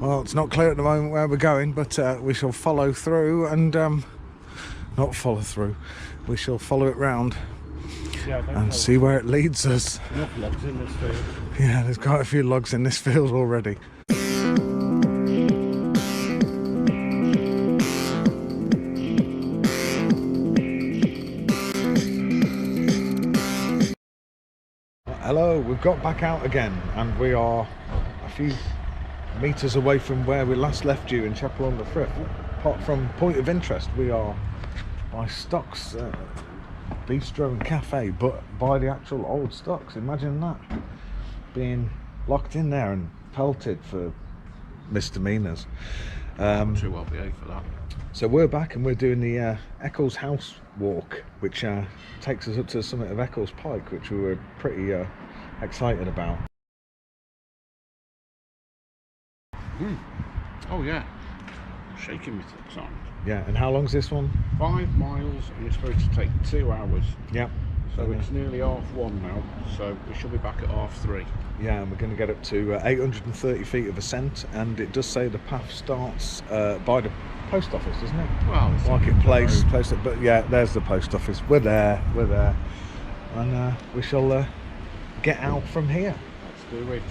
Well, it's not clear at the moment where we're going, but we shall follow through and not follow through. We shall follow it round and see where it leads us. Enough logs in this field. Yeah, there's quite a few logs in this field already. Hello, we've got back out again and we are a few metres away from where we last left you in Chapel-en-le-Frith. Apart from point of interest, we are by Stocks Bistro and Cafe, but by the actual old Stocks. Imagine that, being locked in there and pelted for misdemeanours. Too well behaved for that. So we're back and we're doing the Eccles House walk, which takes us up to the summit of Eccles Pike, which we were pretty excited about. Oh yeah, shaking me to the sound. Yeah, and how long's this one? 5 miles and it's supposed to take 2 hours. Yep. So it's nearly 1:30 now, so we should be back at 3:30. Yeah, and we're going to get up to 830 feet of ascent, and it does say the path starts by the post office, doesn't it? Well, it's Marketplace, but yeah, there's the post office. We're there, and we shall get out from here. Let's do it.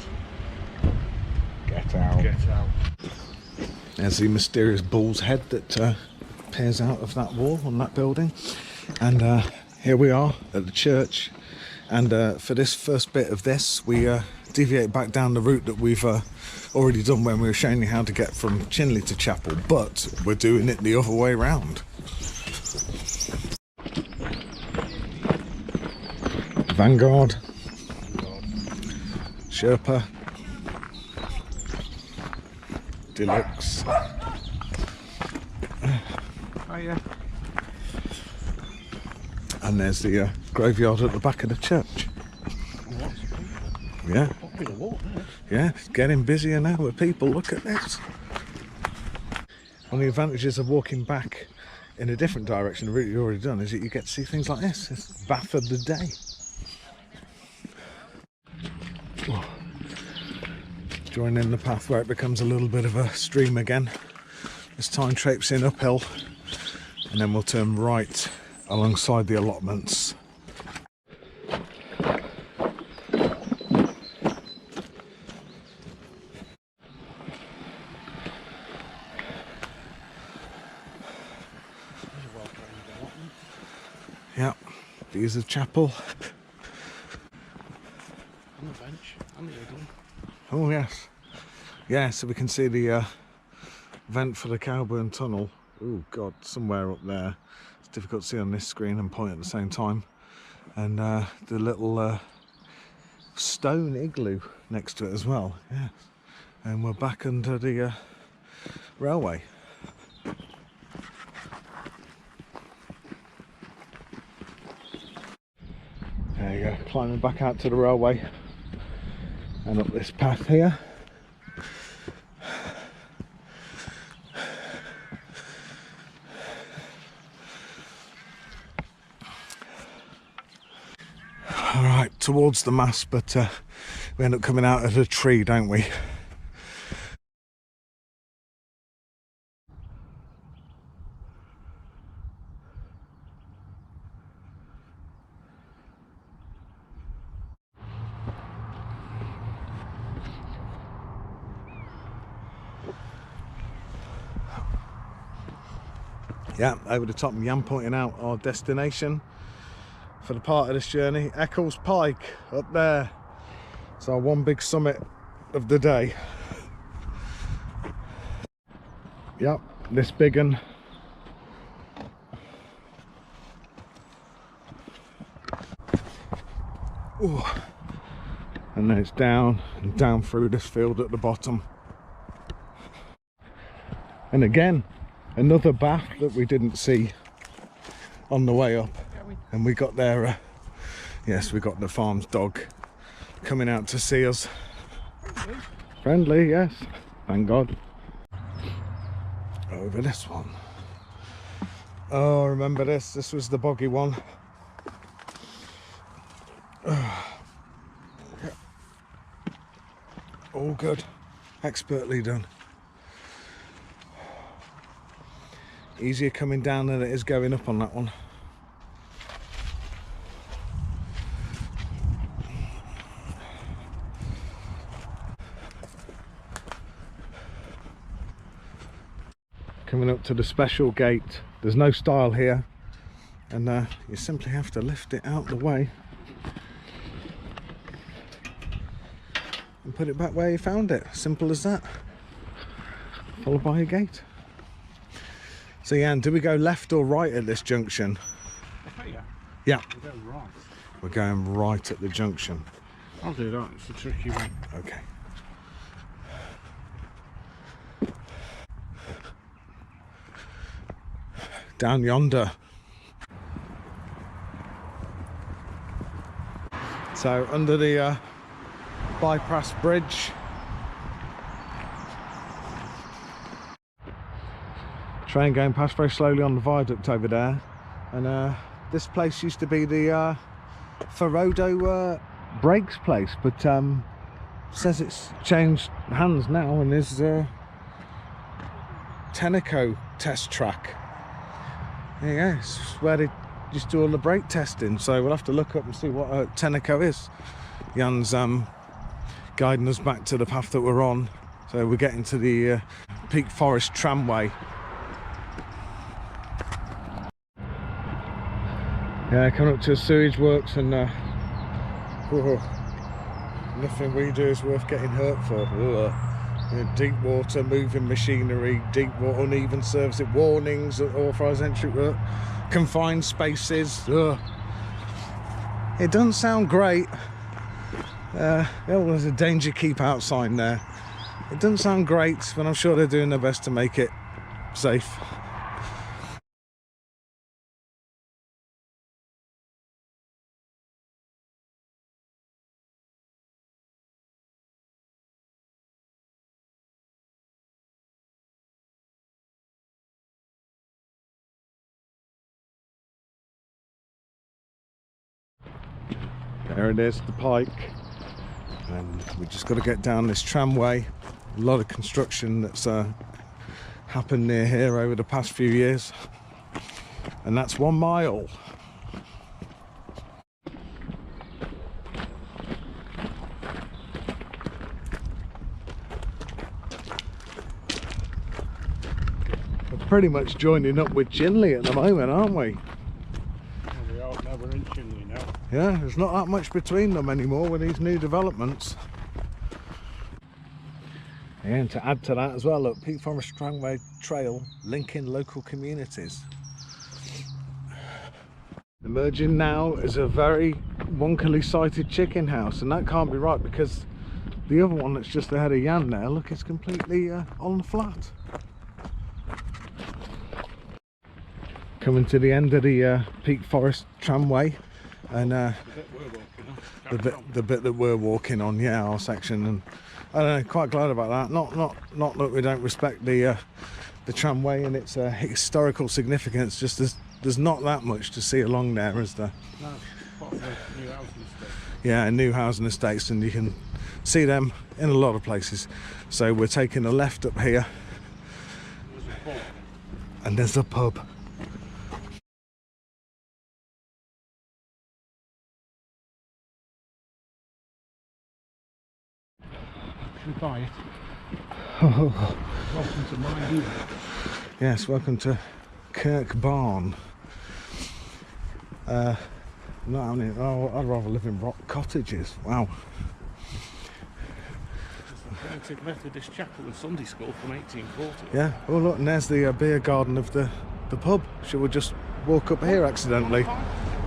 Get out. Get out. There's the mysterious bull's head that peers out of that wall on that building, and here we are at the church. And for this first bit of this, we deviate back down the route that we've already done when we were showing you how to get from Chinley to Chapel, but we're doing it the other way round. Vanguard, Sherpa, Deluxe. Oh yeah. And there's the graveyard at the back of the church. Yeah. Popular walk there. Yeah, it's getting busier now with people. Look at this. One of the advantages of walking back in a different direction, the route you've already done, is that you get to see things like this. It's bath of the day. Oh. Joining the path where it becomes a little bit of a stream again. This time traipsing uphill, and then we'll turn right alongside the allotments. Yeah, these are Chapel. On the bench, on the igloo. Oh yes. Yeah, so we can see the vent for the Cowburn Tunnel. Oh god, somewhere up there. It's difficult to see on this screen and point at the same time. And the little stone igloo next to it as well. Yeah. And we're back under the railway. There you go, climbing back out to the railway and up this path here. Alright, towards the mast, but we end up coming out of a tree, don't we? Yeah, over the top, Jan pointing out our destination for the part of this journey, Eccles Pike, up there. It's our one big summit of the day. Yep, this big one. Ooh. And then it's down and down through this field at the bottom. And again, another bath that we didn't see on the way up. And we got there, yes, we got the farm's dog coming out to see us. Friendly, yes, thank God. Over this one. Oh, remember this? This was the boggy one. All good, expertly done. Easier coming down than it is going up on that one. Coming up to the special gate. There's no stile here, and you simply have to lift it out the way and put it back where you found it. Simple as that. Followed by a gate. So Jan, do we go left or right at this junction? Yeah. We're going right. We're going right at the junction. I'll do that, it's a tricky one. Okay. Down yonder. So under the bypass bridge. Train going past very slowly on the viaduct over there, and this place used to be the Ferodo brakes place, but says it's changed hands now and is Tenneco test track. There you go, it's where they used to do all the brake testing, so we'll have to look up and see what Tenneco is. Jan's guiding us back to the path that we're on, so we're getting to the Peak Forest Tramway. Yeah, coming up to the sewage works, and nothing we do is worth getting hurt for. Deep water, moving machinery, deep water, uneven surface, warnings, authorised entry work, confined spaces. It doesn't sound great. There's a danger keep out sign there. It doesn't sound great, but I'm sure they're doing their best to make it safe. There it is, the Pike, and we just got to get down this tramway. A lot of construction that's happened near here over the past few years, and that's 1 mile. We're pretty much joining up with Chinley at the moment, aren't we? We are, now we're in Chinley now. Yeah, there's not that much between them anymore with these new developments. And to add to that as well, look, Peak Forest Tramway trail linking local communities. Emerging now is a very wonkily sighted chicken house, and that can't be right because the other one that's just ahead of Jan there, look, it's completely on the flat. Coming to the end of the Peak Forest Tramway, and the bit that we're walking on, yeah, our section, and I don't know, quite glad about that. Not that we don't respect the tramway and its historical significance. Just there's not that much to see along there, is there? No, apart from the new housing estate. Yeah, new housing estates, and you can see them in a lot of places. So we're taking a left up here, and there's a pub. Should we buy it? Oh. Welcome to my view. Yes, welcome to Kirk Barn. Not having it. Oh, I'd rather live in rock cottages. Wow. It's a Methodist chapel and Sunday school from 1840. Yeah. Oh look, and there's the beer garden of the pub. Shall we just walk up here accidentally?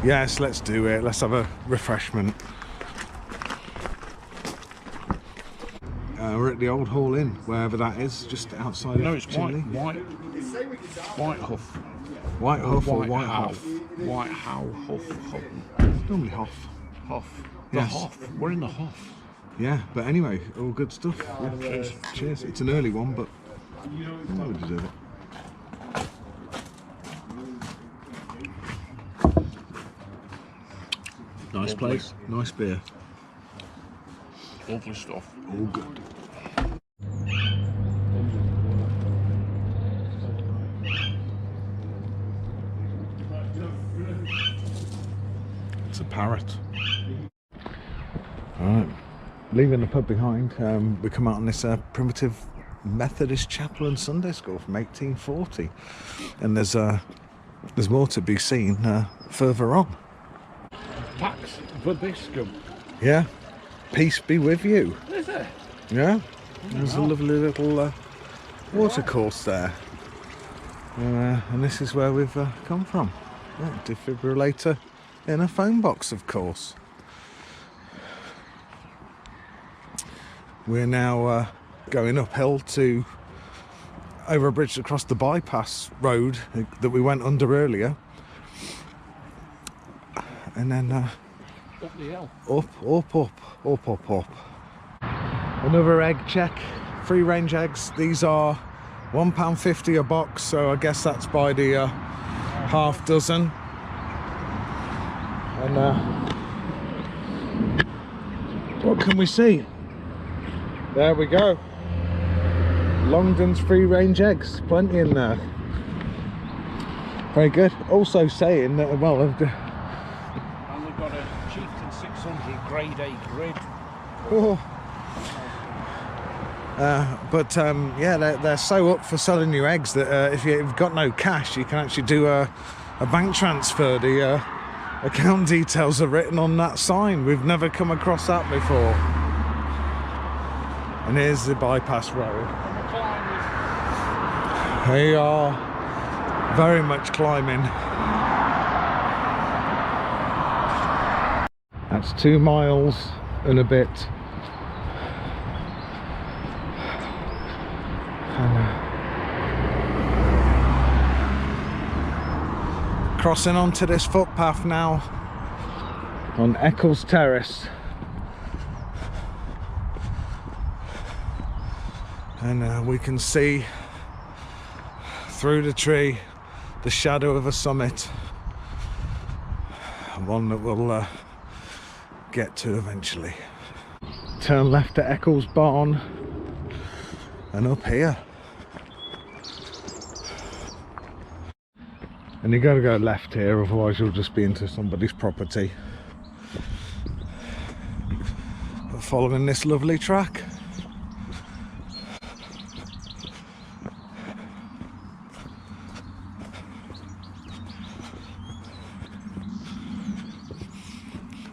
Yes, let's do it. Let's have a refreshment. We're at the Old Hall Inn, wherever that is, just outside No, of it's Chinley. Whitehough. Whitehough or Whitehough? Whitehough, Huff. It's normally Hoff. Hoff. The Yes. Hoff. We're in the Hoff. Yeah, but anyway, all good stuff. Yeah. Cheers. Cheers. It's an early one, but we deserve it. Nice place, nice beer. Lovely stuff. All good. parrot. Alright, leaving the pub behind, we come out on this primitive Methodist chapel and Sunday school from 1840, and there's more to be seen further on. Pax vobiscum. Yeah, peace be with you. Is it? Yeah, there's a lovely little water course there, and this is where we've come from. Yeah, defibrillator in a phone box, of course. We're now going uphill to over a bridge across the bypass road that we went under earlier, and then Up the hill. up. Another egg check. Free range eggs. These are £1.50 a box, so I guess that's by the half dozen. And what can we see? There we go. Longdon's free range eggs, plenty in there. Very good. Also saying that, well, And we've got a Chieftain 600 grade A grid. oh. Yeah, they're so up for selling you eggs that if you've got no cash, you can actually do a bank transfer. The account details are written on that sign. We've never come across that before. And here's the bypass road. We are very much climbing. That's 2 miles and a bit. Crossing onto this footpath now on Eccles Terrace. And we can see through the tree the shadow of a summit, one that we'll get to eventually. Turn left at Eccles Barn and up here, and you got to go left here, otherwise you'll just be into somebody's property. But following this lovely track.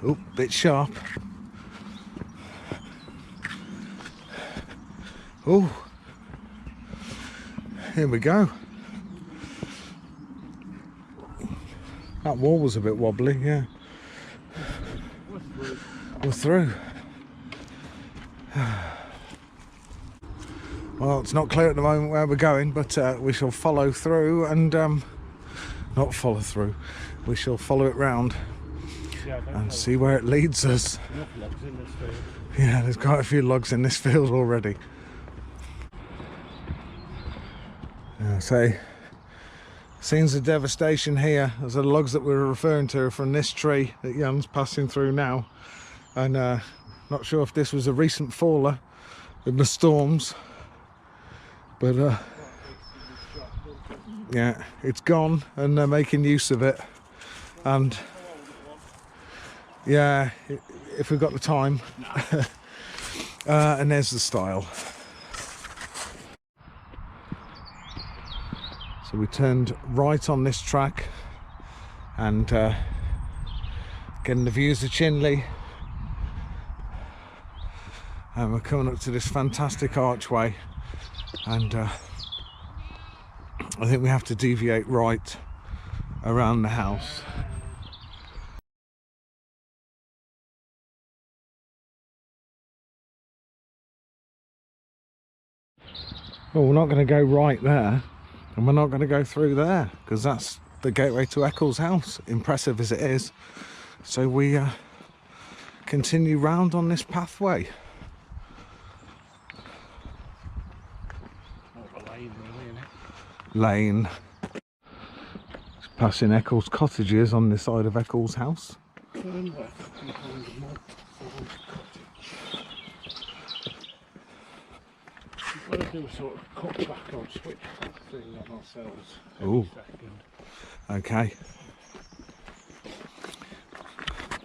Oh, bit sharp. Oh, here we go. That wall was a bit wobbly, yeah. We're through. Well, it's not clear at the moment where we're going, but we shall follow through and not follow through. We shall follow it round. And see where it leads us. Yeah, there's quite a few logs in this field already. So, scenes of devastation here. As the logs that we were referring to are from this tree that Jan's passing through now. And not sure if this was a recent faller with the storms. But yeah, it's gone and they're making use of it. And yeah, if we've got the time. And there's the stile. So we turned right on this track and getting the views of Chinley, and we're coming up to this fantastic archway, and I think we have to deviate right around the house. Well, we're not going to go right there, and we're not going to go through there, because that's the gateway to Eccles House, impressive as it is. So we continue round on this pathway. Lane. It's passing Eccles cottages on this side of Eccles House. We've got to do a sort of cut back or switch thing on ourselves. Oh, okay.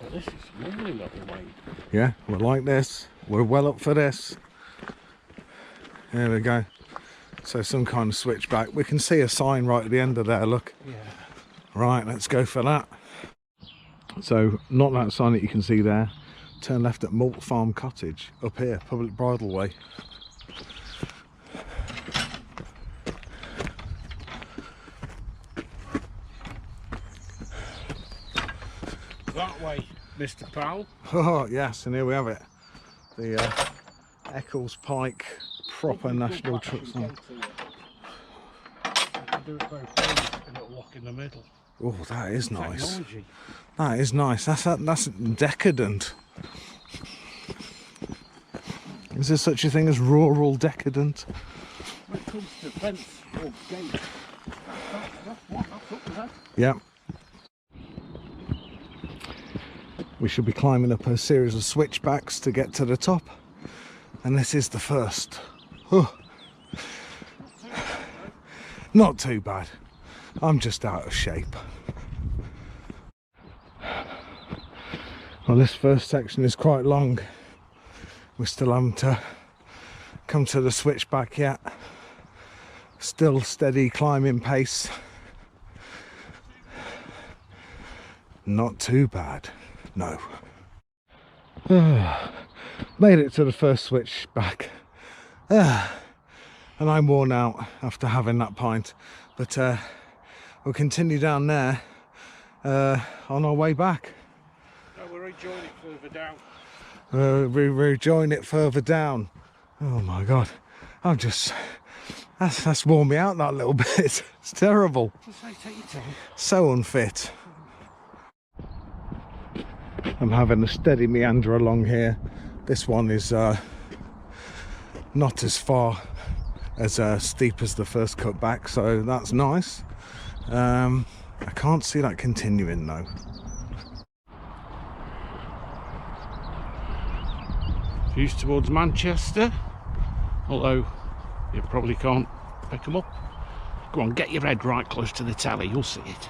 But this is a lovely little way. Yeah, we're like this. We're well up for this. There we go. So some kind of switchback. We can see a sign right at the end of there, look. Yeah. Right, let's go for that. So, not that sign that you can see there. Turn left at Malt Farm Cottage. Up here, public bridle way. That way, Mr. Powell. Oh, yes, and here we have it. The Eccles Pike proper national truck sign. Do it very close, a little lock in the middle. Oh, that is nice. Technology. That is nice. That's decadent. Is there such a thing as rural decadent? When it comes to fence or gate, that's up there. Yeah. We should be climbing up a series of switchbacks to get to the top, and this is the first. Oh. Not too bad. I'm just out of shape. Well, this first section is quite long. We still haven't come to the switchback yet. Still steady climbing pace. Not too bad. No. Made it to the first switchback. And I'm worn out after having that pint. But we'll continue down there on our way back. No, we'll rejoin it further down. We rejoin it further down. Oh my god. I'm just... That's worn me out, that little bit. It's terrible. Just say, take your time. So unfit. I'm having a steady meander along here. This one is not as far as steep as the first cut back, so that's nice. I can't see that continuing though. Views towards Manchester, although you probably can't pick them up. Go on, get your head right close to the telly, you'll see it.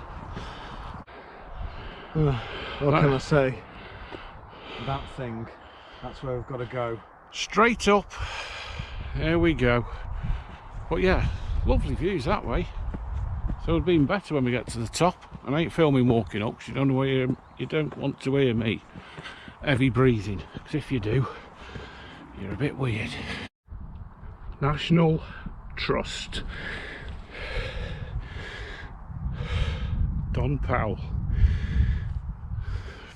What can I say? That thing, that's where we've got to go. Straight up, there we go. But yeah, lovely views that way. So it'll be even better when we get to the top. And I ain't filming walking up because you don't want to hear me heavy breathing, because if you do, you're a bit weird. National Trust. Don Powell.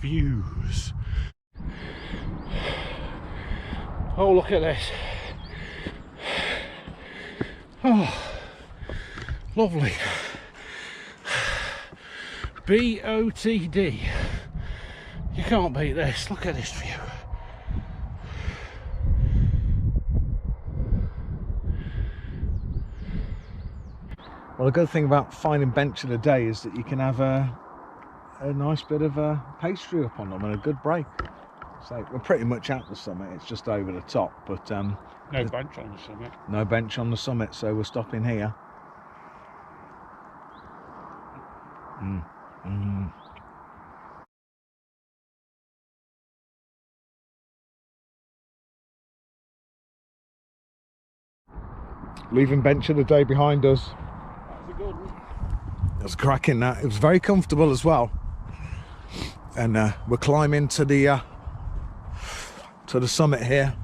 Views. Oh, look at this. Oh, lovely. BOTD. You can't beat this. Look at this view. Well, the good thing about finding bench of the day is that you can have a nice bit of pastry up on them and a good break. So we're pretty much at the summit, it's just over the top, but no bench on the summit. No bench on the summit, so we're stopping here. Leaving bench of the day behind us. That's a good one. It was cracking that. It was very comfortable as well. And we're climbing to the summit here.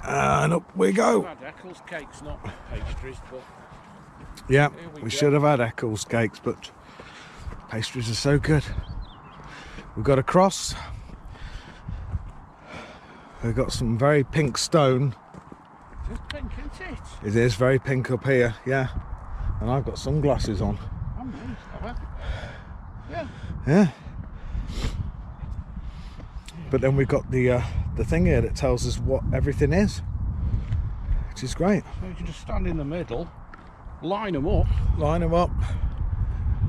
And up we go. We've had Eccles cakes, not pastries, but yeah, we we go. should have had Eccles cakes, but pastries are so good. We've got a cross. We've got some very pink stone. It's pink, isn't it? It is very pink up here, yeah. And I've got sunglasses on. I'm nice, have I? Yeah. Yeah. But then we've got the thing here that tells us what everything is, which is great. So you can just stand in the middle, line them up. Line them up.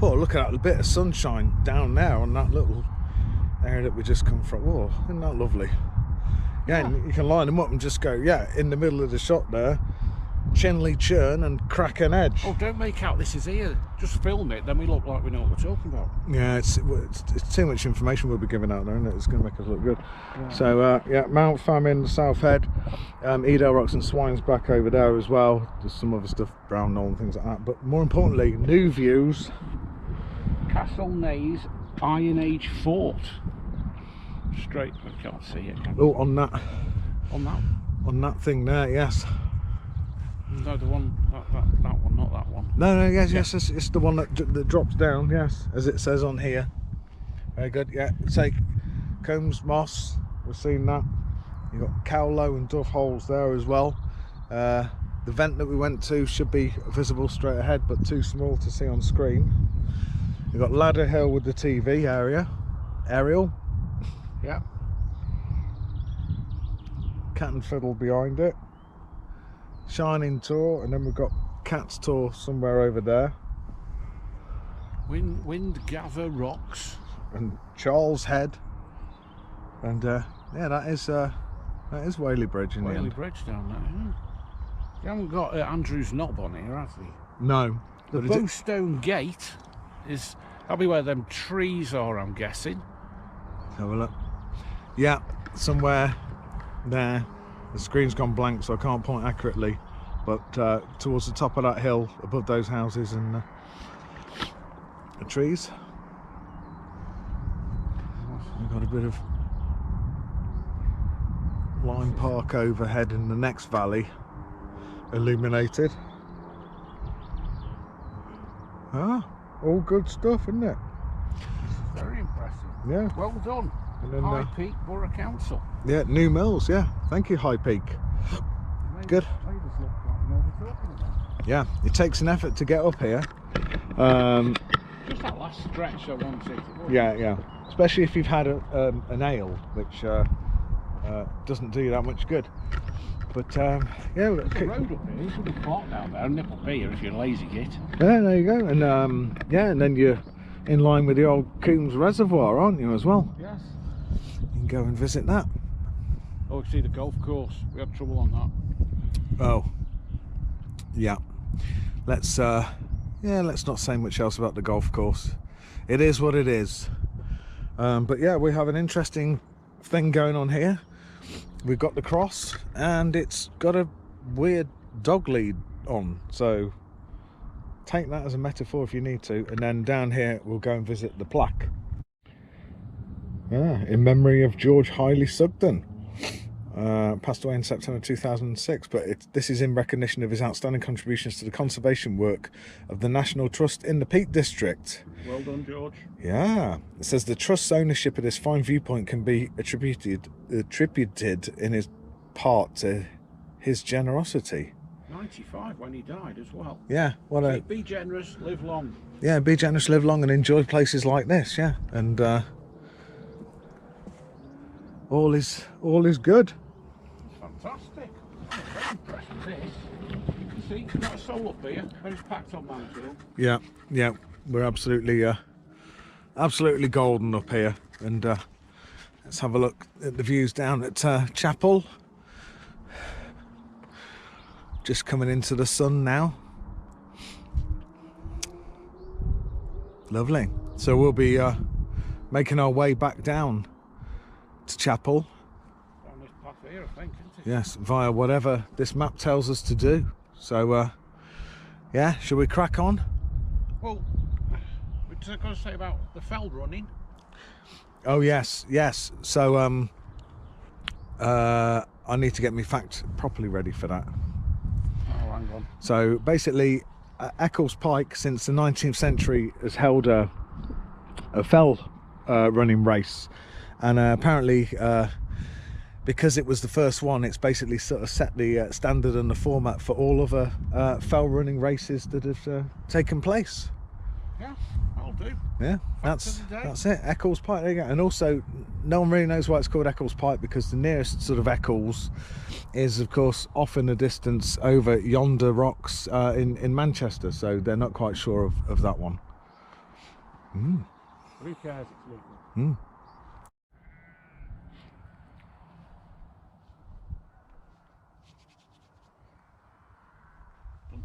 Oh, look at that bit of sunshine down there on that little area that we just come from. Oh, isn't that lovely? Yeah, and you can line them up and just go, yeah, in the middle of the shot there, chinley churn and crack an edge. Oh, don't make out this is here. Just film it, then we look like we know what we're talking about. Yeah, it's too much information we'll be giving out there, isn't it? It's going to make us look good. Yeah. So, yeah, Mount Famine, South Head, Edale Rocks and Swine's back over there as well. There's some other stuff, Brown Knoll and things like that. But more importantly, new views. Castle Naze Iron Age Fort. Straight, I can't see it. Oh, on that. On that thing there, yes. No, the one, that one, not that one. No, yes, yeah. Yes, it's the one that drops down, yes, as it says on here. Very good, yeah. Take Combs Moss, we've seen that. You've got Cowlow and Dove Holes there as well. The vent that we went to should be visible straight ahead, but too small to see on screen. You've got Ladder Hill with the TV area, aerial. Yeah. Cat and Fiddle behind it. Shining Tor, and then we've got Cat's Tor somewhere over there. Windgather Rocks and Charles Head, and yeah, that is Whaley Bridge in the end. Whaley Bridge down there. Yeah. You haven't got Andrew's Knob on here, have they? No. The Bowstone Gate is that'll be where them trees are, I'm guessing. Let's have a look. Yeah, somewhere there. The screen's gone blank, so I can't point accurately, but towards the top of that hill, above those houses and the trees, we've got a bit of Lime Park overhead in the next valley, illuminated. Ah, all good stuff, isn't it? Very impressive. Yeah. Well done. And then, High Peak Borough Council. Yeah, New Mills, yeah. Thank you, High Peak. Good. Yeah, it takes an effort to get up here. Just that last stretch I wanted. Yeah. Especially if you've had an ale, which doesn't do you that much good. But yeah, there's a road up here. You should be parked down there and nip up here if you're lazy git. Yeah, there you go. And yeah, and then you're in line with the old Coombs Reservoir, aren't you, as well? Yes. You can go and visit that. Oh, you see the golf course. We had trouble on that. Oh, yeah. Let's not say much else about the golf course. It is what it is. But yeah, we have an interesting thing going on here. We've got the cross, and it's got a weird dog lead on. So take that as a metaphor if you need to. And then down here, we'll go and visit the plaque. Yeah, in memory of George Hiley Sugden. Passed away in September 2006, but this is in recognition of his outstanding contributions to the conservation work of the National Trust in the Peak District. Well done, George. Yeah, it says the Trust's ownership of this fine viewpoint can be attributed in his part to his generosity. 95 when he died as well. Yeah, be generous, live long. Yeah, be generous, live long, and enjoy places like this. Yeah, and all is good. Fantastic. Very impressed with this. You can see it's not a soul up here, but it's packed on Mansfield. Yeah, we're absolutely golden up here. And let's have a look at the views down at Chapel. Just coming into the sun now. Lovely. So we'll be making our way back down to Chapel. Down this path here, I think, isn't it? Yes, via whatever this map tells us to do. So yeah, shall we crack on? Well, we're just going to say about the feld running. Oh yes. So I need to get my facts properly ready for that. Oh, hang on. So basically, Eccles Pike since the 19th century has held a fell running race, and apparently because it was the first one, it's basically sort of set the standard and the format for all other fell running races that have taken place. Yeah, that'll do. Yeah, that's it. Eccles Pike, there you go. And also, no one really knows why it's called Eccles Pike, because the nearest sort of Eccles is, of course, off in the distance over yonder rocks in Manchester. So they're not quite sure of that one. Who cares? It's legal.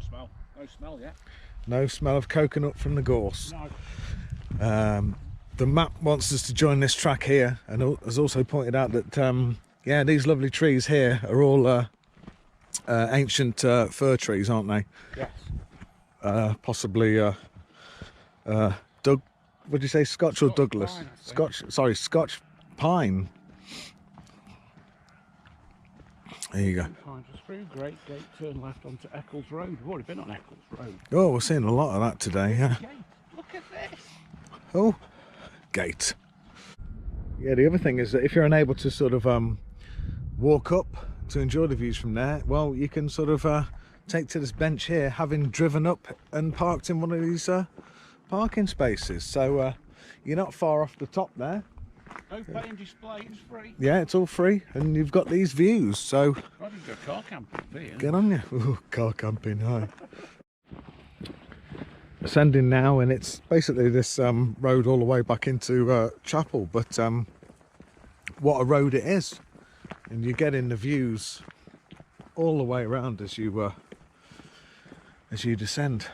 smell. No smell yet. No smell of coconut from the gorse. No. The map wants us to join this track here, and has also pointed out that yeah, these lovely trees here are all ancient fir trees, aren't they? Yes. Possibly Doug. What did you say, Scotch or Douglas? Pine, Scotch. Sorry, Scotch pine. There you go. Pine just through. Great gate. Turn left onto Eccles Road. We've already been on Eccles Road. Oh, we're seeing a lot of that today. Yeah. Gate. Look at this. Oh, gate. Yeah, the other thing is that if you're unable to sort of walk up to enjoy the views from there, well, you can sort of take to this bench here, having driven up and parked in one of these parking spaces. So you're not far off the top there. No paying display, it's free. Yeah, it's all free, and you've got these views. So I didn't go car camping here. get on you. Ooh, car camping, hi. Ascending now, and it's basically this road all the way back into Chapel, but what a road it is, and you're getting the views all the way around as you descend,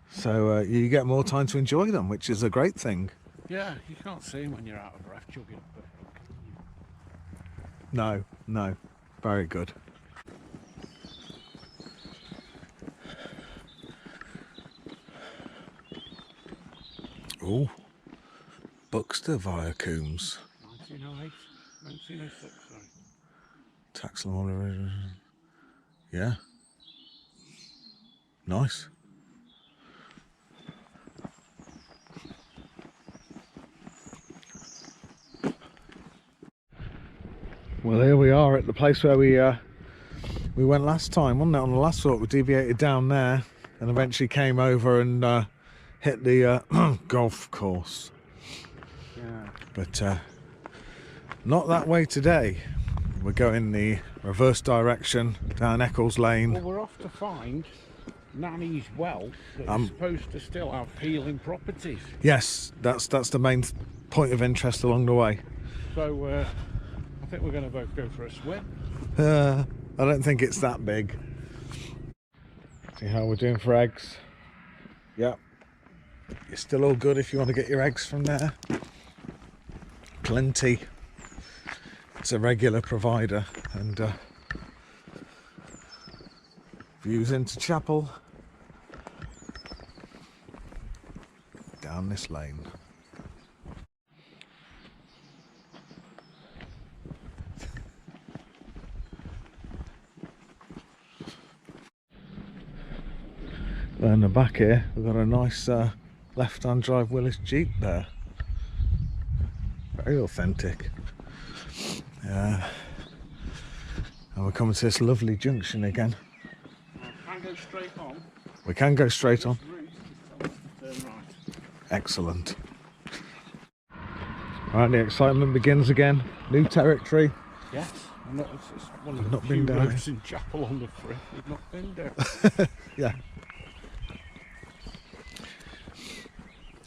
so you get more time to enjoy them, which is a great thing. Yeah, you can't see them when you're out of breath chugging up the hill, can you? No, very good. Oh, Buxter via Coombs. 1908, 1906, sorry. Taxlam, yeah, nice. Well, here we are at the place where we went last time, wasn't it? On the last walk, we deviated down there and eventually came over and hit the golf course. Yeah. But not that way today. We're going the reverse direction down Eccles Lane. Well, we're off to find Nanny's well that is supposed to still have healing properties. Yes, that's the main point of interest along the way. So I think we're going to both go for a swim. I don't think it's that big. See how we're doing for eggs. Yep. You're still all good if you want to get your eggs from there. Plenty. It's a regular provider, and views into Chapel down this lane. In the back here, we've got a nice left-hand drive Willis Jeep there. Very authentic. And we're coming to this lovely junction again. Can go straight on. We can go straight on. Turn right. Excellent. Right, the excitement begins again. New territory. Yes. It's one of I've the not few been down roads in Chapel-en-le-Frith we've not been down. Yeah.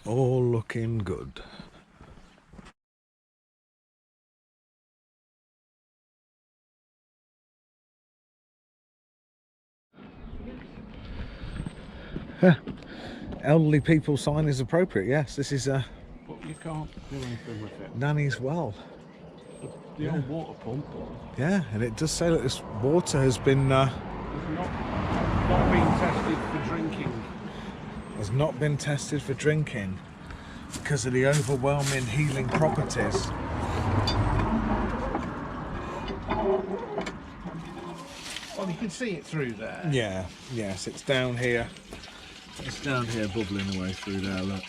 All looking good. Elderly people sign is appropriate. Yes, this is But you can't do anything with it. Nanny's well. The old water pump Yeah, and it does say that this water has been has not been tested for drinking. Because of the overwhelming healing properties. Well, you can see it through there. Yeah, yes, it's down here. It's down here bubbling away through there, look.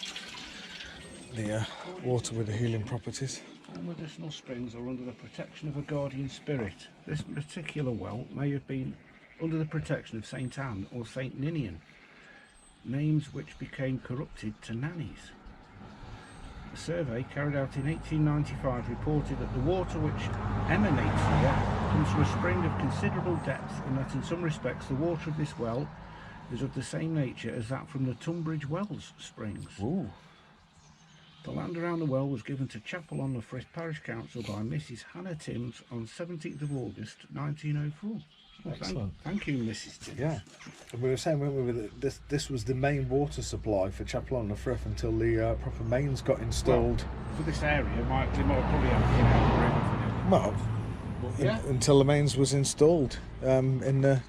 The water with the healing properties. All medicinal springs are under the protection of a guardian spirit. This particular well may have been under the protection of Saint Anne or Saint Ninian, names which became corrupted to Nanny's. A survey carried out in 1895 reported that the water which emanates here comes from a spring of considerable depth, and that in some respects the water of this well is of the same nature as that from the Tunbridge Wells springs. Ooh. The land around the well was given to Chapel-en-le-Frith Parish Council by Mrs. Hannah Timms on 17th of August 1904. Excellent. Thank you, Mrs. Tibbs. Yeah. And we were saying, weren't we, that this was the main water supply for Chapel-en-le-Frith until the proper mains got installed. Well, for this area, they might probably have been out the river for now. Well, But yeah. until the mains was installed in the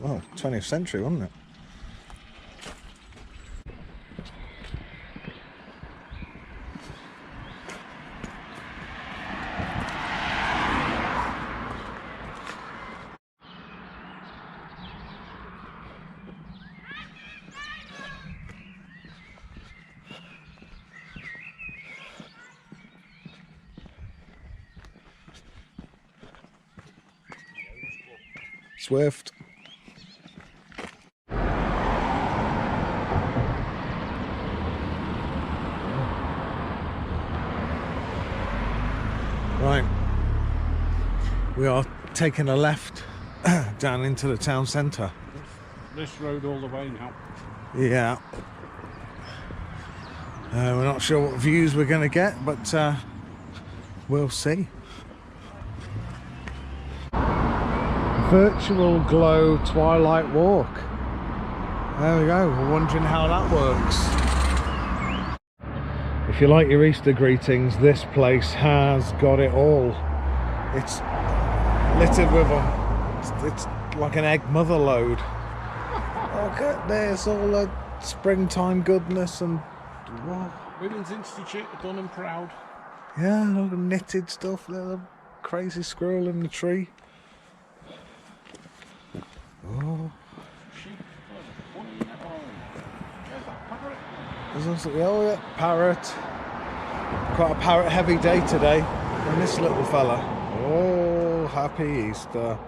20th century, wasn't it? Swift. Right, we are taking a left down into the town centre. This road all the way now. Yeah. We're not sure what views we're going to get, but we'll see. Virtual glow twilight walk. There we go. We're wondering how that works. If you like your Easter greetings, this place has got it all. It's littered with them. It's like an egg mother load. Look at this, all the springtime goodness and what? Women's Institute are done and proud. Yeah, look at knitted stuff. There's a crazy squirrel in the tree. Oh. There's also, oh yeah, parrot. Quite a parrot heavy day today. And this little fella. Oh, happy Easter.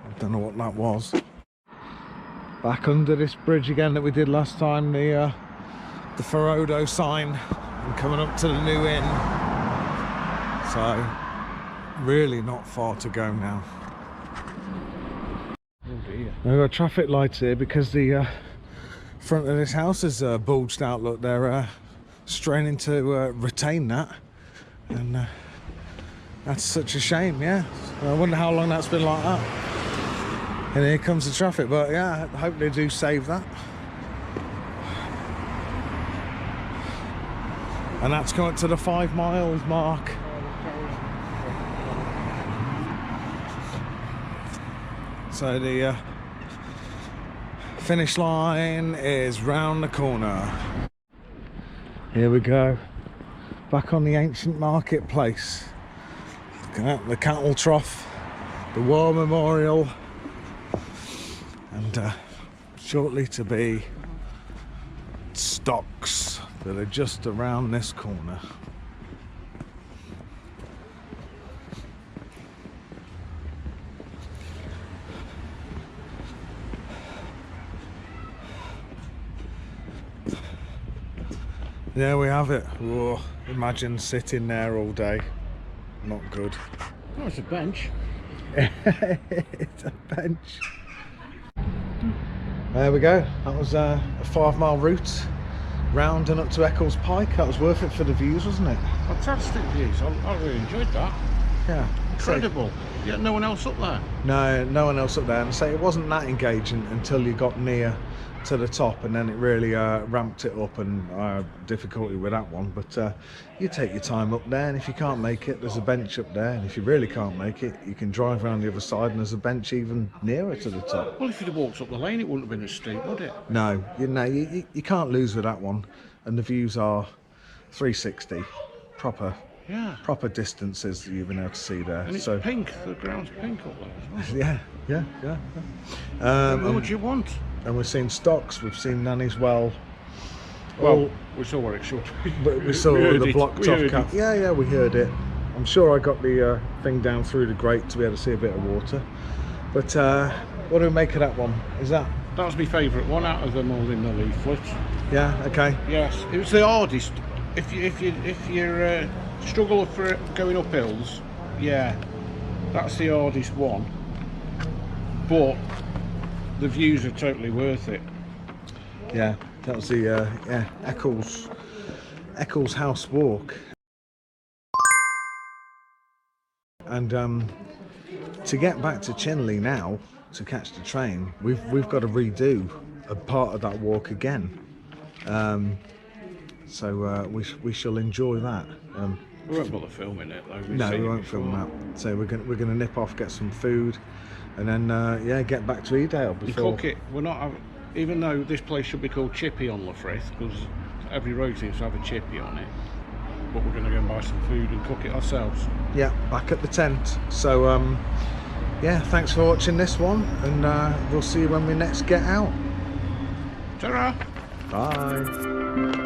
I don't know what that was. Back under this bridge again that we did last time, the Whitehough sign, and coming up to the new inn. So, really not far to go now. Oh dear. We've got traffic lights here because the front of this house is bulged out. Look, they're straining to retain that, and that's such a shame. Yeah, I wonder how long that's been like that. And here comes the traffic, but yeah, I hope they do save that. And that's coming to the 5 miles mark. So the finish line is round the corner. Here we go, back on the ancient marketplace. Looking at the cattle trough, the war memorial, and shortly to be stocks that are just around this corner. There we have it. Whoa, imagine sitting there all day. Not good. Oh, it's a bench. It's a bench. There we go. That was a 5 mile route round and up to Eccles Pike. That was worth it for the views, wasn't it? Fantastic views. I really enjoyed that. Yeah. Incredible. Yeah, no one else up there. No one else up there. And say it wasn't that engaging until you got near to the top, and then it really ramped it up, and difficulty with that one. But you take your time up there, and if you can't make it, there's a bench up there, and if you really can't make it, you can drive around the other side and there's a bench even nearer to the top. Well, if you'd have walked up the lane, it wouldn't have been as steep, would it? No, you can't lose with that one, and the views are 360 proper distances that you've been able to see there. And it's so pink, the ground's pink up there as well. Yeah. What would you want? And we've seen stocks, we've seen Nanny's well. Well, we saw where it should be. But we saw the blocked off cap. Yeah, we heard it. I'm sure I got the thing down through the grate to be able to see a bit of water. But what do we make of that one? Is that? That was my favourite one out of them all in the leaflet. Yeah. Okay. Yes, it was the hardest. If you struggle for going up hills, yeah, that's the hardest one. But the views are totally worth it. Yeah, that was the Eccles House walk. And to get back to Chinley now to catch the train, we've got to redo a part of that walk again. So we shall enjoy that. We won't bother filming it though. No, we won't film that. So we're gonna nip off, get some food, and then yeah, get back to Edale before. You cook it. We're not even though this place should be called Chapel-en-le-Frith because every road seems to have a chippy on it. But we're going to go and buy some food and cook it ourselves. Yeah, back at the tent. So yeah, thanks for watching this one, and we'll see you when we next get out. Ta-ra! Bye.